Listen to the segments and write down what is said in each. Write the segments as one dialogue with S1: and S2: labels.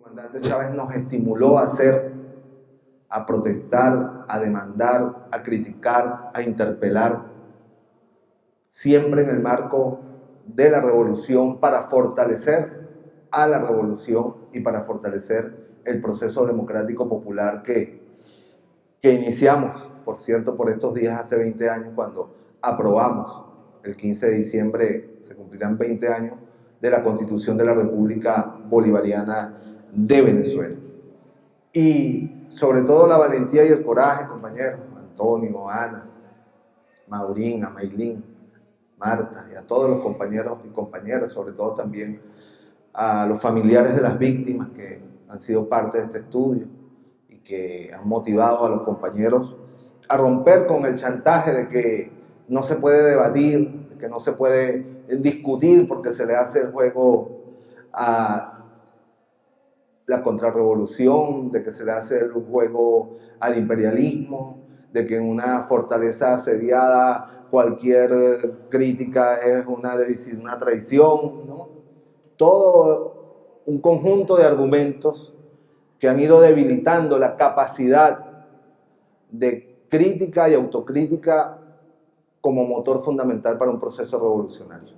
S1: comandante Chávez nos estimuló a hacer, a protestar, a demandar, a criticar, a interpelar, siempre en el marco de la revolución para fortalecer a la revolución y para fortalecer el proceso democrático popular que iniciamos, por cierto, por estos días hace 20 años cuando aprobamos, el 15 de diciembre se cumplirán 20 años de la Constitución de la República Bolivariana de Venezuela. Y sobre todo la valentía y el coraje, compañeros, Antonio, Ana, Maurín, Amailín, Marta y a todos los compañeros y compañeras, sobre todo también a los familiares de las víctimas que han sido parte de este estudio y que han motivado a los compañeros a romper con el chantaje de que no se puede debatir, de que no se puede discutir porque se le hace el juego a la contrarrevolución, de que se le hace el juego al imperialismo, de que en una fortaleza asediada cualquier crítica es una traición, ¿no? Todo un conjunto de argumentos que han ido debilitando la capacidad de crítica y autocrítica como motor fundamental para un proceso revolucionario.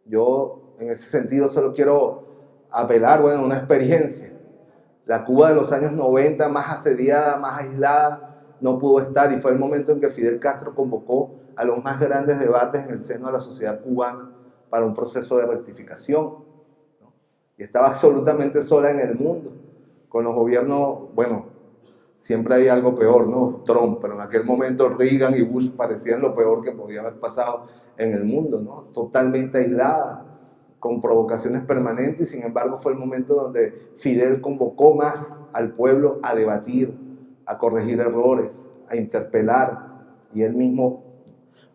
S1: Yo en ese sentido solo quiero apelar, a una experiencia. La Cuba de los años 90, más asediada, más aislada, no pudo estar y fue el momento en que Fidel Castro convocó a los más grandes debates en el seno de la sociedad cubana para un proceso de rectificación, ¿no? Y estaba absolutamente sola en el mundo, con los gobiernos, siempre hay algo peor, ¿no? Trump, pero en aquel momento Reagan y Bush parecían lo peor que podía haber pasado en el mundo, ¿no? Totalmente aislada, con provocaciones permanentes, y sin embargo fue el momento donde Fidel convocó más al pueblo a debatir, a corregir errores, a interpelar, y él mismo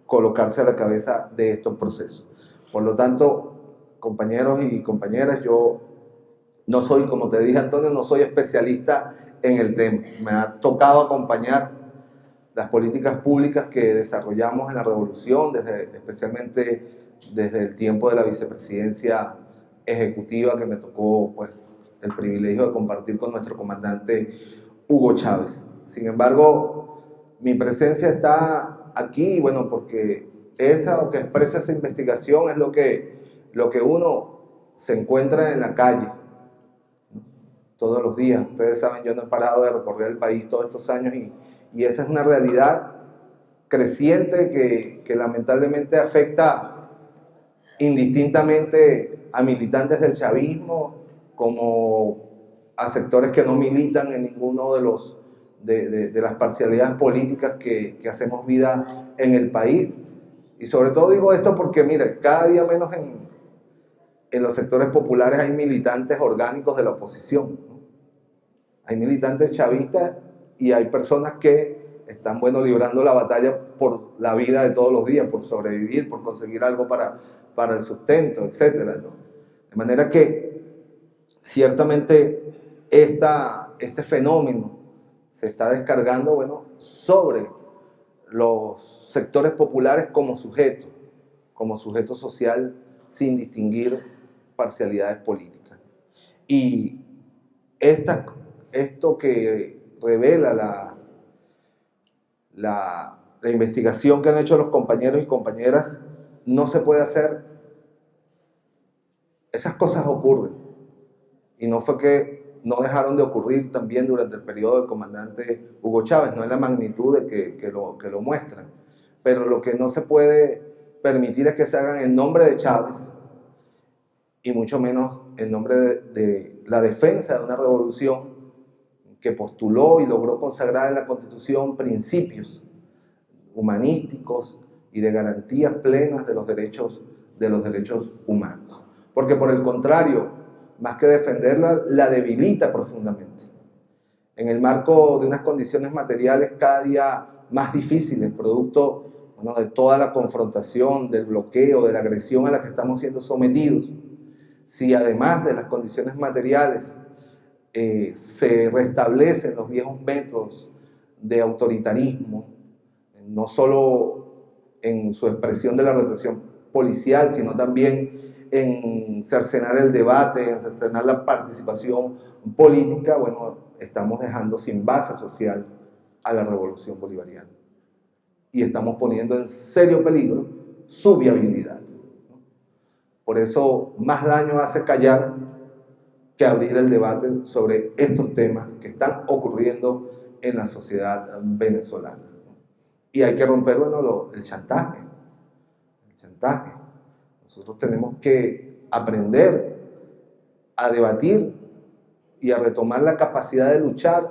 S1: colocarse a la cabeza de estos procesos. Por lo tanto, compañeros y compañeras, yo no soy, como te dije, Antonio, no soy especialista en el tema. Me ha tocado acompañar las políticas públicas que desarrollamos en la revolución, especialmente desde el tiempo de la vicepresidencia ejecutiva que me tocó el privilegio de compartir con nuestro comandante Hugo Chávez. Sin embargo, mi presencia está aquí, porque o que expresa esa investigación es lo que uno se encuentra en la calle todos los días. Ustedes saben, yo no he parado de recorrer el país todos estos años y esa es una realidad creciente que lamentablemente afecta indistintamente a militantes del chavismo como a sectores que no militan en ninguno de las parcialidades políticas que hacemos vida en el país. Y sobre todo digo esto porque, mire, cada día menos en los sectores populares hay militantes orgánicos de la oposición, ¿no? Hay militantes chavistas y hay personas que están, librando la batalla por la vida de todos los días, por sobrevivir, por conseguir algo para el sustento, etc., ¿no? De manera que ciertamente este fenómeno se está descargando, sobre los sectores populares como sujeto social, sin distinguir parcialidades políticas. Y esto que revela la investigación que han hecho los compañeros y compañeras, no se puede hacer. Esas cosas ocurren. Y no fue que no dejaron de ocurrir también durante el periodo del comandante Hugo Chávez, no es la magnitud de que lo muestran. Pero lo que no se puede permitir es que se hagan en nombre de Chávez, y mucho menos en nombre de la defensa de una revolución que postuló y logró consagrar en la Constitución principios humanísticos y de garantías plenas de los derechos humanos. Porque por el contrario, más que defenderla, la debilita profundamente. En el marco de unas condiciones materiales cada día más difíciles, producto de toda la confrontación, del bloqueo, de la agresión a la que estamos siendo sometidos, si además de las condiciones materiales se restablecen los viejos métodos de autoritarismo, no solo en su expresión de la represión policial, sino también en cercenar el debate, en cercenar la participación política, bueno, estamos dejando sin base social a la revolución bolivariana. Y estamos poniendo en serio peligro su viabilidad. Por eso, más daño hace callar que abrir el debate sobre estos temas que están ocurriendo en la sociedad venezolana. Y hay que romper, bueno, el chantaje. El chantaje. Nosotros tenemos que aprender a debatir y a retomar la capacidad de luchar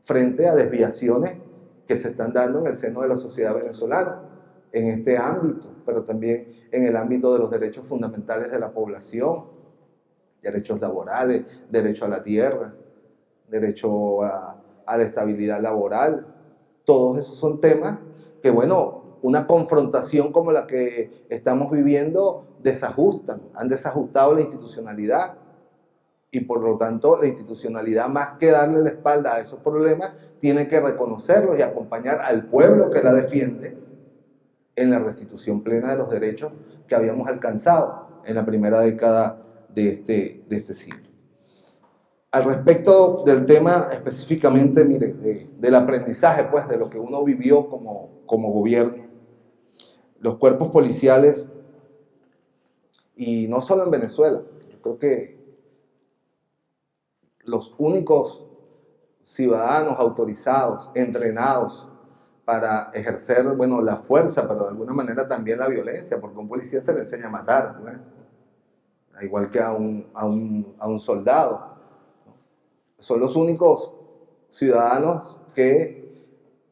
S1: frente a desviaciones que se están dando en el seno de la sociedad venezolana, en este ámbito, pero también en el ámbito de los derechos fundamentales de la población, derechos laborales, derecho a la tierra, derecho a la estabilidad laboral. Todos esos son temas que, bueno, una confrontación como la que estamos viviendo han desajustado la institucionalidad. Y por lo tanto, la institucionalidad, más que darle la espalda a esos problemas, tiene que reconocerlos y acompañar al pueblo que la defiende en la restitución plena de los derechos que habíamos alcanzado en la primera década de este siglo. Al respecto del tema específicamente, mire, del aprendizaje, pues, de lo que uno vivió como gobierno, los cuerpos policiales, y no solo en Venezuela, yo creo que los únicos ciudadanos autorizados, entrenados para ejercer, bueno, la fuerza, pero de alguna manera también la violencia, porque a un policía se le enseña a matar, ¿no? Igual que a un soldado. Son los únicos ciudadanos que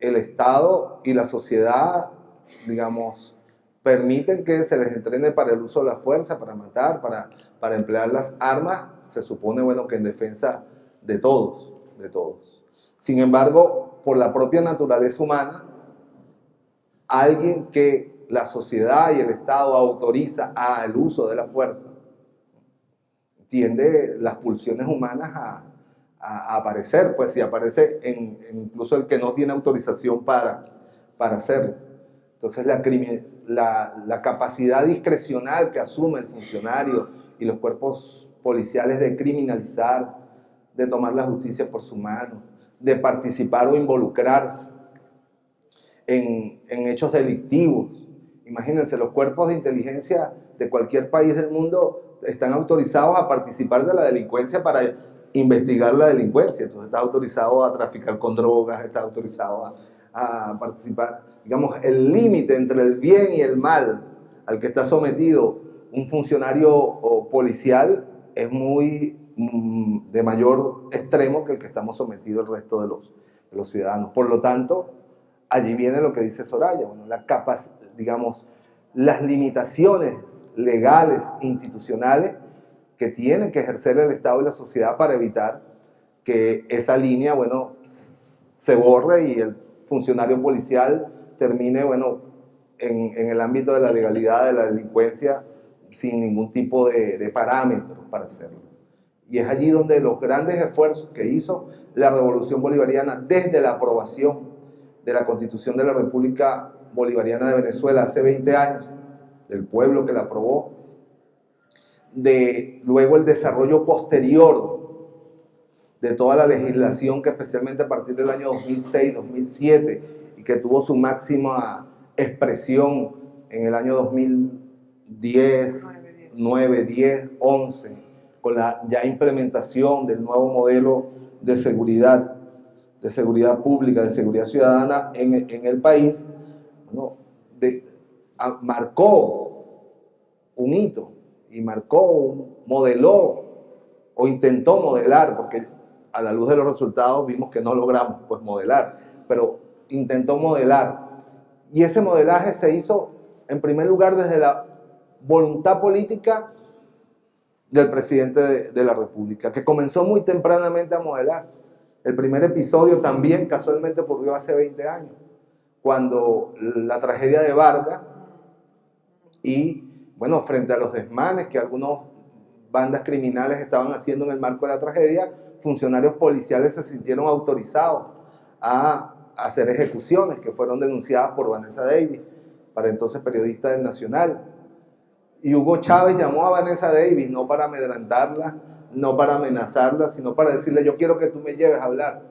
S1: el Estado y la sociedad, digamos, permiten que se les entrene para el uso de la fuerza, para matar, para emplear las armas, se supone, bueno, que en defensa de todos, de todos. Sin embargo, por la propia naturaleza humana, alguien que la sociedad y el Estado autoriza al uso de la fuerza, tiende las pulsiones humanas a aparecer, pues si aparece incluso el que no tiene autorización para hacerlo. Entonces la capacidad discrecional que asume el funcionario y los cuerpos policiales de criminalizar, de tomar la justicia por su mano, de participar o involucrarse en hechos delictivos. Imagínense, los cuerpos de inteligencia de cualquier país del mundo están autorizados a participar de la delincuencia para investigar la delincuencia. Entonces está autorizado a traficar con drogas, está autorizado a participar. Digamos, el límite entre el bien y el mal al que está sometido un funcionario policial es de mayor extremo que el que estamos sometidos el resto de los ciudadanos. Por lo tanto, allí viene lo que dice Soraya, bueno, digamos, las limitaciones legales, institucionales, que tienen que ejercer el Estado y la sociedad para evitar que esa línea, bueno, se borre y el funcionario policial termine, bueno, en el ámbito de la legalidad, de la delincuencia, sin ningún tipo de parámetros para hacerlo. Y es allí donde los grandes esfuerzos que hizo la Revolución Bolivariana desde la aprobación de la Constitución de la República Bolivariana de Venezuela hace 20 años, del pueblo que la aprobó, luego el desarrollo posterior de toda la legislación que especialmente a partir del año 2006-2007 y que tuvo su máxima expresión en el año 2010, 9, 10, 11, con la ya implementación del nuevo modelo de seguridad pública, de seguridad ciudadana en el país, bueno, marcó un hito y modeló o intentó modelar, porque a la luz de los resultados vimos que no logramos pues modelar, pero intentó modelar. Y ese modelaje se hizo en primer lugar desde la voluntad política del presidente de la República, que comenzó muy tempranamente a modelar. El primer episodio también casualmente ocurrió hace 20 años, cuando la tragedia de Vargas y, bueno, frente a los desmanes que algunas bandas criminales estaban haciendo en el marco de la tragedia, funcionarios policiales se sintieron autorizados a hacer ejecuciones que fueron denunciadas por Vanessa Davis, para entonces periodista del Nacional. Y Hugo Chávez llamó a Vanessa Davis no para amedrentarla, no para amenazarla, sino para decirle: yo quiero que tú me lleves a hablar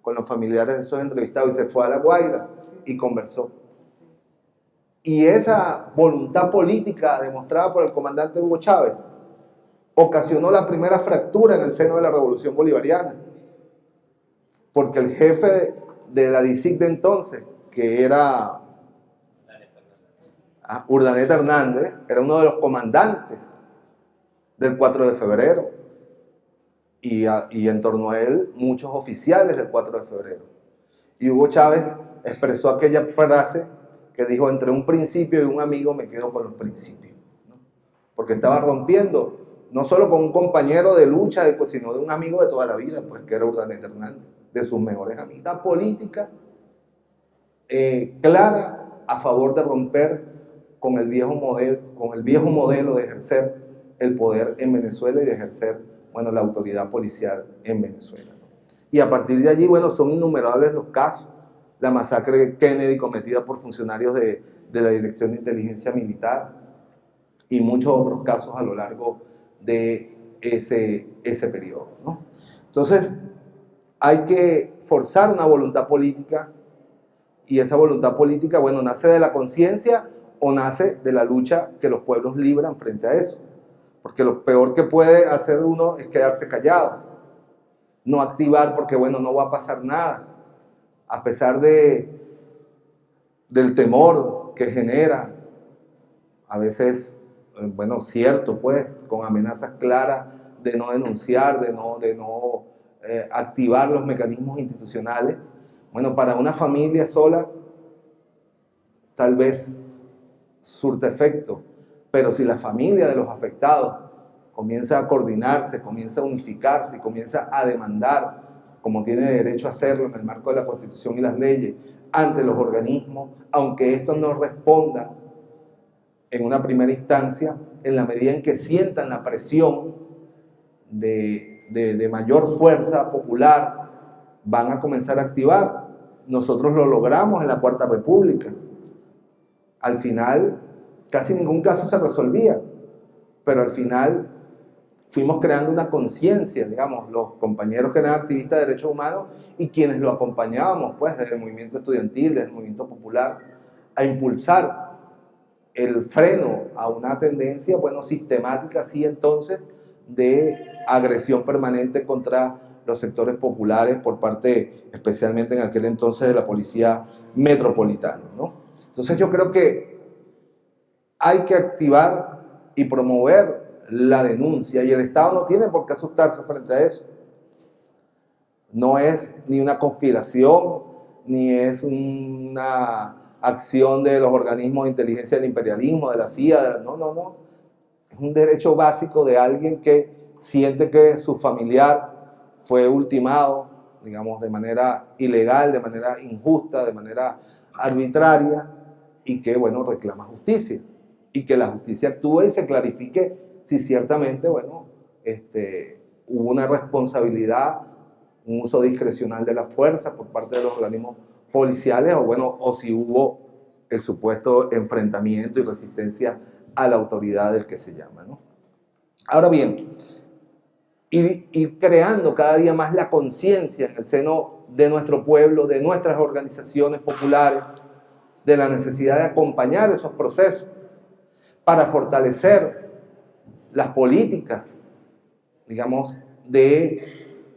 S1: con los familiares de esos entrevistados. Y se fue a La Guaira y conversó. Y esa voluntad política demostrada por el comandante Hugo Chávez ocasionó la primera fractura en el seno de la Revolución Bolivariana, porque el jefe de la DICIC de entonces, que era Urdaneta Hernández, era uno de los comandantes del 4 de febrero, y en torno a él muchos oficiales del 4 de febrero. Y Hugo Chávez expresó aquella frase que dijo: entre un principio y un amigo me quedo con los principios, ¿no? Porque estaba rompiendo no solo con un compañero de lucha, sino de un amigo de toda la vida, pues, que era Urdaneta Hernández, de sus mejores amigos. Una política clara a favor de romper con el viejo modelo de ejercer el poder en Venezuela y de ejercer, bueno, la autoridad policial en Venezuela, ¿no? Y a partir de allí, bueno, son innumerables los casos. La masacre de Kennedy cometida por funcionarios de la Dirección de Inteligencia Militar y muchos otros casos a lo largo de ese periodo, ¿no? Entonces, hay que forzar una voluntad política, y esa voluntad política, bueno, nace de la conciencia o nace de la lucha que los pueblos libran frente a eso. Porque lo peor que puede hacer uno es quedarse callado, no activar porque, bueno, no va a pasar nada, a pesar del temor que genera, a veces, bueno, cierto, pues, con amenazas claras de no denunciar, de no activar los mecanismos institucionales. Bueno, para una familia sola, tal vez surte efecto, pero si la familia de los afectados comienza a coordinarse, comienza a unificarse y comienza a demandar, como tiene derecho a hacerlo en el marco de la Constitución y las leyes, ante los organismos, aunque estos no respondan en una primera instancia, en la medida en que sientan la presión de mayor fuerza popular, van a comenzar a activar. Nosotros lo logramos en la Cuarta República. Al final, casi ningún caso se resolvía, pero al final fuimos creando una conciencia, digamos, los compañeros que eran activistas de derechos humanos y quienes lo acompañábamos, pues, desde el movimiento estudiantil, desde el movimiento popular, a impulsar el freno a una tendencia, bueno, sistemática, sí, entonces, de agresión permanente contra los sectores populares por parte, especialmente en aquel entonces, de la policía metropolitana, ¿no? Entonces yo creo que hay que activar y promover la denuncia, y el Estado no tiene por qué asustarse frente a eso. No es ni una conspiración, ni es una acción de los organismos de inteligencia del imperialismo, de la CIA, no. Es un derecho básico de alguien que siente que su familiar fue ultimado, digamos, de manera ilegal, de manera injusta, de manera arbitraria, y que, bueno, reclama justicia, y que la justicia actúe y se clarifique si ciertamente, bueno, hubo una responsabilidad, un uso discrecional de la fuerza por parte de los organismos policiales, o bueno, o si hubo el supuesto enfrentamiento y resistencia a la autoridad del que se llama, ¿no? Ahora bien, ir creando cada día más la conciencia en el seno de nuestro pueblo, de nuestras organizaciones populares, de la necesidad de acompañar esos procesos para fortalecer las políticas, digamos, de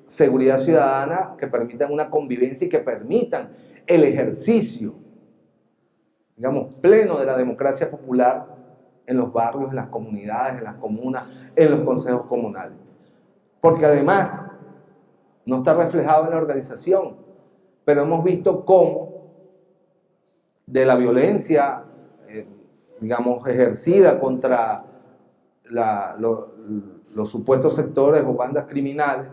S1: seguridad ciudadana que permitan una convivencia y que permitan el ejercicio, digamos, pleno de la democracia popular en los barrios, en las comunidades, en las comunas, en los consejos comunales. Porque además no está reflejado en la organización, pero hemos visto cómo de la violencia, digamos, ejercida contra los supuestos sectores o bandas criminales,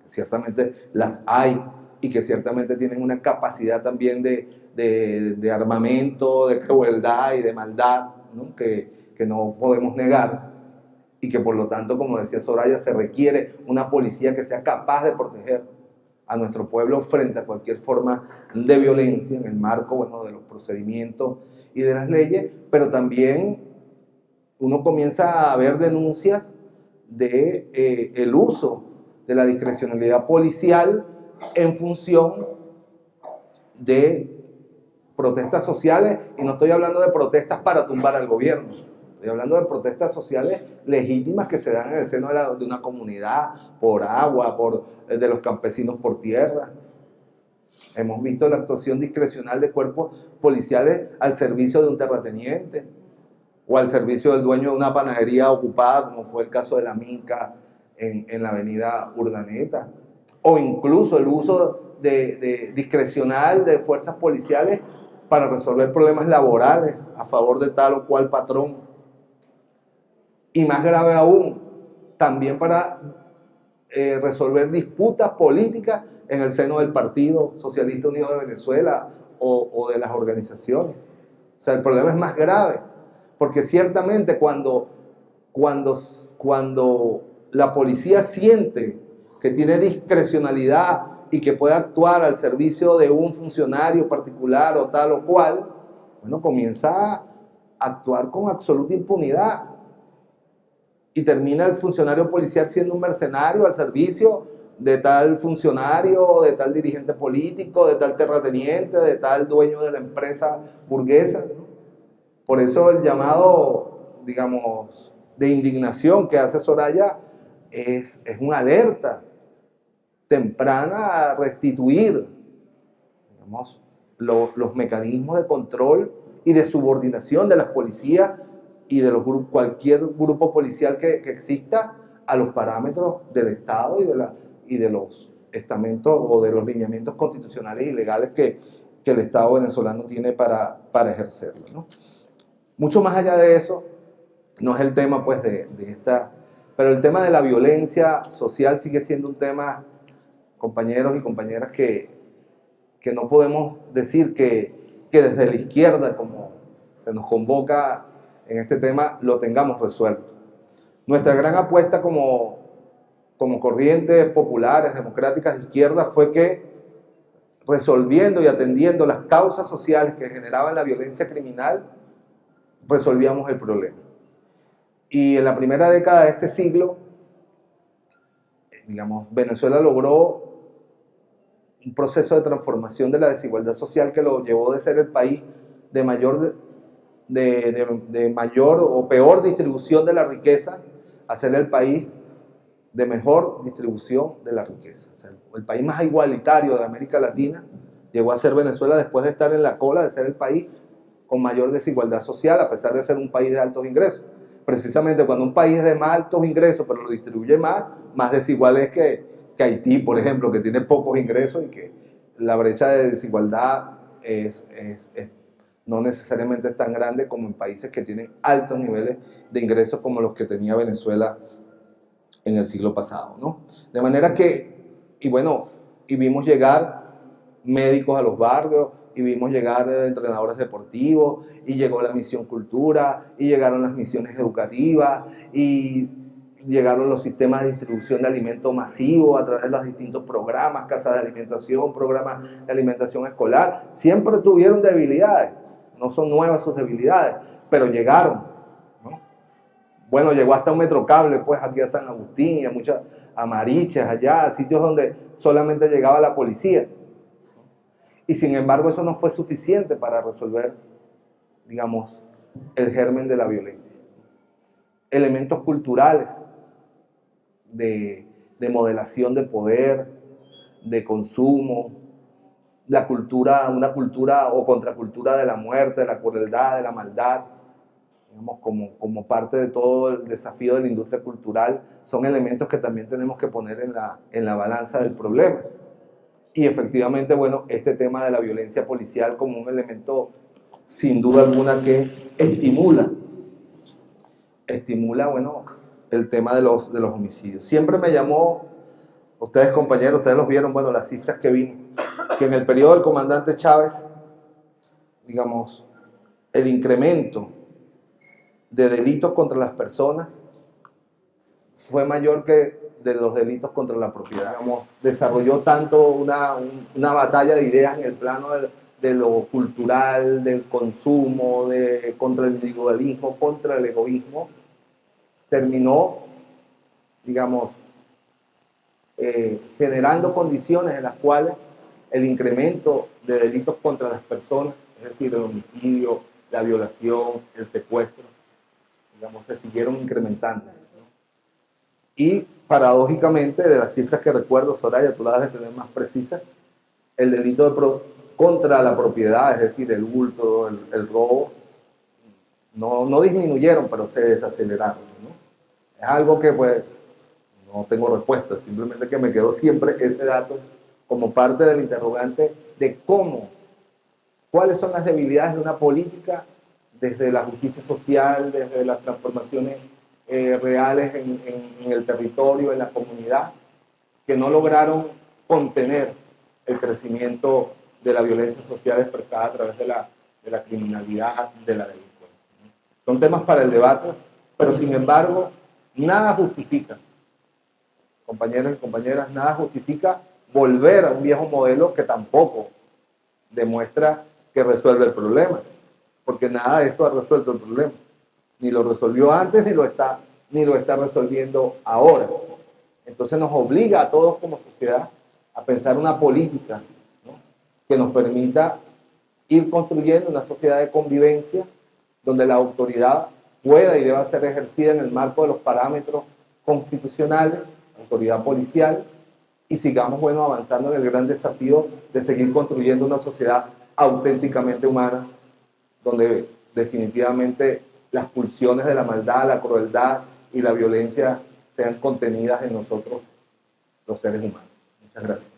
S1: que ciertamente las hay y que ciertamente tienen una capacidad también de armamento, de crueldad y de maldad, ¿no? Que no podemos negar, y que por lo tanto, como decía Soraya, se requiere una policía que sea capaz de proteger a nuestro pueblo frente a cualquier forma de violencia en el marco, bueno, de los procedimientos y de las leyes, pero también uno comienza a ver denuncias de el uso de la discrecionalidad policial en función de protestas sociales, y no estoy hablando de protestas para tumbar al gobierno, estoy hablando de protestas sociales legítimas que se dan en el seno de una comunidad, por agua, de los campesinos por tierra. Hemos visto la actuación discrecional de cuerpos policiales al servicio de un terrateniente o al servicio del dueño de una panadería ocupada, como fue el caso de la Minca en la avenida Urdaneta, o incluso el uso discrecional de fuerzas policiales para resolver problemas laborales a favor de tal o cual patrón. Y más grave aún, también para resolver disputas políticas en el seno del Partido Socialista Unido de Venezuela o de las organizaciones. O sea, el problema es más grave, porque ciertamente cuando la policía siente que tiene discrecionalidad y que puede actuar al servicio de un funcionario particular o tal o cual, bueno, comienza a actuar con absoluta impunidad y termina el funcionario policial siendo un mercenario al servicio de tal funcionario, de tal dirigente político, de tal terrateniente, de tal dueño de la empresa burguesa, ¿no? Por eso el llamado, digamos, de indignación que hace Soraya es una alerta temprana a restituir, digamos, los mecanismos de control y de subordinación de las policías y de cualquier grupo policial que exista a los parámetros del Estado y de los estamentos o de los lineamientos constitucionales y legales que el Estado venezolano tiene para ejercerlo, ¿no? Mucho más allá de eso, no es el tema pues de esta, pero el tema de la violencia social sigue siendo un tema, compañeros y compañeras, que no podemos decir que desde la izquierda, como se nos convoca en este tema, lo tengamos resuelto. Nuestra gran apuesta como corrientes populares, democráticas de izquierda fue que resolviendo y atendiendo las causas sociales que generaban la violencia criminal, resolvíamos el problema. Y en la primera década de este siglo, digamos, Venezuela logró un proceso de transformación de la desigualdad social que lo llevó de ser el país de mayor o peor distribución de la riqueza a ser el país de mejor distribución de la riqueza. O sea, el país más igualitario de América Latina llegó a ser Venezuela después de estar en la cola de ser el país con mayor desigualdad social, a pesar de ser un país de altos ingresos. Precisamente cuando un país es de más altos ingresos, pero lo distribuye más desigual es que Haití, por ejemplo, que tiene pocos ingresos y que la brecha de desigualdad no necesariamente es tan grande como en países que tienen altos niveles de ingresos como los que tenía Venezuela en el siglo pasado, ¿no? De manera que, y vimos llegar médicos a los barrios, y vimos llegar entrenadores deportivos, y llegó la misión cultura, y llegaron las misiones educativas, y llegaron los sistemas de distribución de alimentos masivos a través de los distintos programas, casas de alimentación, programas de alimentación escolar. Siempre tuvieron debilidades, no son nuevas sus debilidades, pero llegaron, ¿no? Bueno, llegó hasta un Metrocable, pues, aquí a San Agustín, y a Marichas, allá, a sitios donde solamente llegaba la policía. Y sin embargo, eso no fue suficiente para resolver, digamos, el germen de la violencia. Elementos culturales de modelación de poder, de consumo, una cultura o contracultura de la muerte, de la crueldad, de la maldad, digamos, como parte de todo el desafío de la industria cultural, son elementos que también tenemos que poner en la balanza del problema. Y efectivamente, bueno, este tema de la violencia policial como un elemento, sin duda alguna, que estimula, bueno, el tema de los homicidios. Siempre me llamó, ustedes compañeros, ustedes los vieron, bueno, las cifras que vimos, que en el periodo del comandante Chávez, digamos, el incremento de delitos contra las personas fue mayor que de los delitos contra la propiedad. Digamos, desarrolló tanto una batalla de ideas en el plano de lo cultural, del consumo, contra el individualismo, contra el egoísmo, terminó, digamos, generando condiciones en las cuales el incremento de delitos contra las personas, es decir, el homicidio, la violación, el secuestro, digamos, se siguieron incrementando, ¿no? Y paradójicamente, de las cifras que recuerdo, Soraya, tú las debes tener más precisas, el delito contra la propiedad, es decir, el hurto, el robo, no disminuyeron, pero se desaceleraron, ¿no? Es algo que pues no tengo respuesta, simplemente que me quedó siempre ese dato como parte del interrogante de cuáles son las debilidades de una política desde la justicia social, desde las transformaciones reales en el territorio, en la comunidad, que no lograron contener el crecimiento de la violencia social expresada a través de la criminalidad, de la delincuencia. Son temas para el debate, pero sin embargo, nada justifica, compañeros y compañeras, nada justifica volver a un viejo modelo que tampoco demuestra que resuelve el problema, porque nada de esto ha resuelto el problema. Ni lo resolvió antes, ni lo está resolviendo ahora. Entonces nos obliga a todos como sociedad a pensar una política, ¿no?, que nos permita ir construyendo una sociedad de convivencia donde la autoridad pueda y deba ser ejercida en el marco de los parámetros constitucionales, autoridad policial, y sigamos, bueno, avanzando en el gran desafío de seguir construyendo una sociedad auténticamente humana, donde definitivamente las pulsiones de la maldad, la crueldad y la violencia sean contenidas en nosotros, los seres humanos. Muchas gracias.